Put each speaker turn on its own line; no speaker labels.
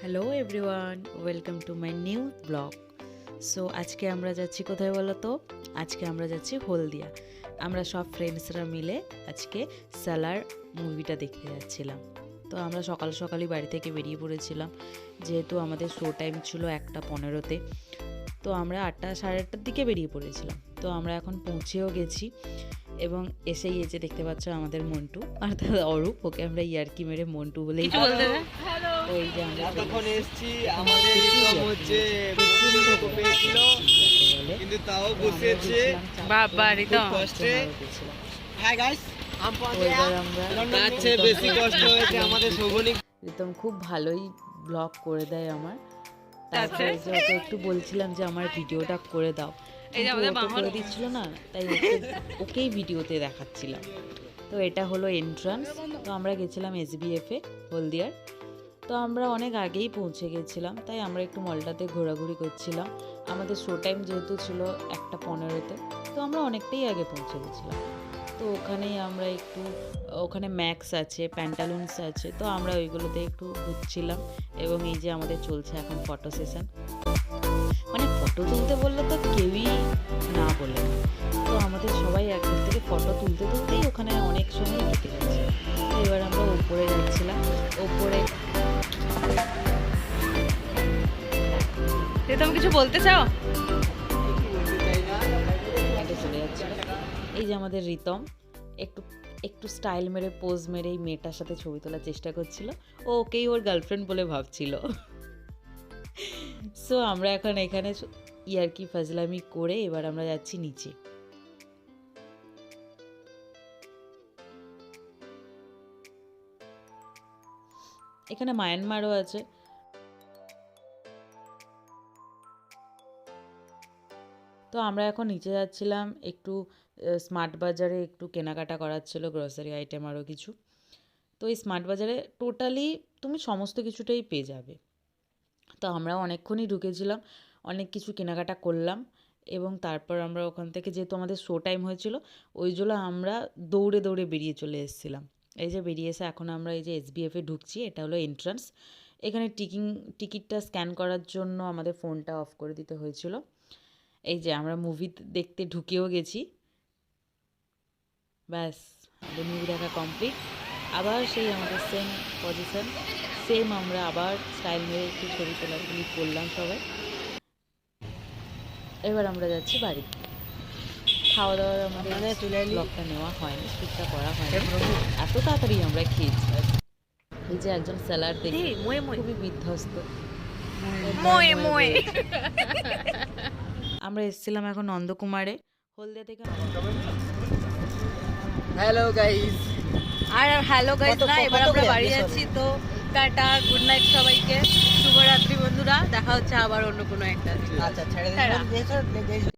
Hello everyone, welcome to my new blog. So আজকে আমরা যাচ্ছি কোথায় বলো তো? আজকে আমরা যাচ্ছি হলদিয়া। আমরা সব ফ্রেন্ডসরা মিলে আজকে সালার মুভিটা দেখতে যাচ্ছিলাম। তো আমরা সকাল সকালই বাড়ি থেকে বেরিয়ে পড়েছিলাম, যেহেতু আমাদের শো টাইম ছিল 1:15-তে। তো আমরা 8টা সাড়ে 8টার দিকে বেরিয়ে পড়েছিলাম। তো আমরা এখন পৌঁছেও গেছি এবং এসেই এই যে দেখতে পাচ্ছ আমাদের মন্টু, অর্থাৎ অরূপ, ওকে আমরা ইয়ার্কি মেরে মন্টু বলেই বলতে। তো এই যে আমরা
তখন এসেছি, আমাদের রিতম হচ্ছে পেয়েছিল কিন্তু তাও বসেছে
বাবা রিতম
কষ্টে। হ্যাঁ গাইস,
আমরা
বেশি কষ্ট হয়েছে আমাদের শোভনিক।
রিতম খুব ভালোই ব্লগ করে দেয় আমার। তারপরে যে ওকে একটু বলছিলাম যে আমার ভিডিওটা করে দাও, করে দিচ্ছিল না, তাই ওকেই ভিডিওতে দেখাচ্ছিলাম। তো এটা হলো এন্ট্রান্স। তো আমরা গেছিলাম SBF-এ হলদিয়ার। তো আমরা অনেক আগেই পৌঁছে গেছিলাম, তাই আমরা একটু মলটাতে ঘোরাঘুরি করছিলাম। আমাদের শো টাইম যেহেতু ছিল 1:15-তে, তো আমরা অনেকটাই আগে পৌঁছে গেছিলাম। তো ওখানেই আমরা একটু, ওখানে ম্যাক্স আছে, প্যান্টালুন্স আছে, তো আমরা ওইগুলোতে একটু ঘুরছিলাম। এবং এই যে আমাদের চলছে এখন ফটো সেশন। মানে ফটো তুলতে বললে তো কেউই না বলে না। তো আমাদের সবাই একদিক থেকে ফটো তুলতে তুলতেই ওখানে অনেক সময় কেটে গেছে। তো এবার আমরা ওপরে যাচ্ছিলাম। ওপরে
তুমি কিছু বলতে চাও?
চলে যাচ্ছিল। এই যে আমাদের রিতম একটু একটু স্টাইল মেরে পোজ মেরে এই মেয়েটার সাথে ছবি তোলার চেষ্টা করছিল। ও ওকেই ওর গার্লফ্রেন্ড বলে ভাবছিল। সো আমরা এখন এখানে ইয়ার্কি ফাজলামি করে এবার আমরা যাচ্ছি নিচে। এখানে মায়ানমারও আছে। তো আমরা এখন নিচে যাচ্ছিলাম, একটু স্মার্ট বাজারে একটু কেনাকাটা করার ছিল, গ্রসারি আইটেম আরও কিছু। তো এই স্মার্ট বাজারে টোটালি তুমি সমস্ত কিছুটাই পেয়ে যাবে। তো আমরাও অনেকক্ষণই ঢুকেছিলাম, অনেক কিছু কেনাকাটা করলাম এবং তারপর আমরা ওখান থেকে, যেহেতু আমাদের শো টাইম হয়েছিল, ওই জন্য আমরা দৌড়ে দৌড়ে বেরিয়ে চলে এসেছিলাম। এই যে বেরিয়ে এসে এখন আমরা এই যে SBF-এ ঢুকছি। এটা হলো এন্ট্রান্স। এখানে টিকিটটা স্ক্যান করার জন্য আমাদের ফোনটা অফ করে দিতে হয়েছিল। এই যে আমরা মুভি দেখতে ঢুকেও গেছি। ব্যাস, আমাদের মুভি দেখা কমপ্লিট। আবার সেই আমাদের সেম পজিশন, সেম আমরা আবার স্টাইল মেরে একটু ছবি তোলা ক্লিক করলাম সবাই। এবার আমরা যাচ্ছি বাড়ি। খাওয়া দাওয়ার আমাদের ব্লগটা নেওয়া হয়নি, শ্যুটটা করা হয়নি, এত তাড়াতাড়ি আমরা খেয়েছি। এই যে একজন স্যালাড দেখে খুবই বিধ্বস্ত। আমরা এসেছিলাম এখন নন্দকুমারে, হলদিয়া থেকে।
হ্যালো গাইস,
আর হ্যালো গাইস না, এবার আমরা বাড়ি যাচ্ছি। তো টাটা, গুড নাইট সবাইকে, শুভরাত্রি বন্ধুরা। দেখা হচ্ছে আবার অন্য কোনো একটা।
আচ্ছা ছেড়ে দিন।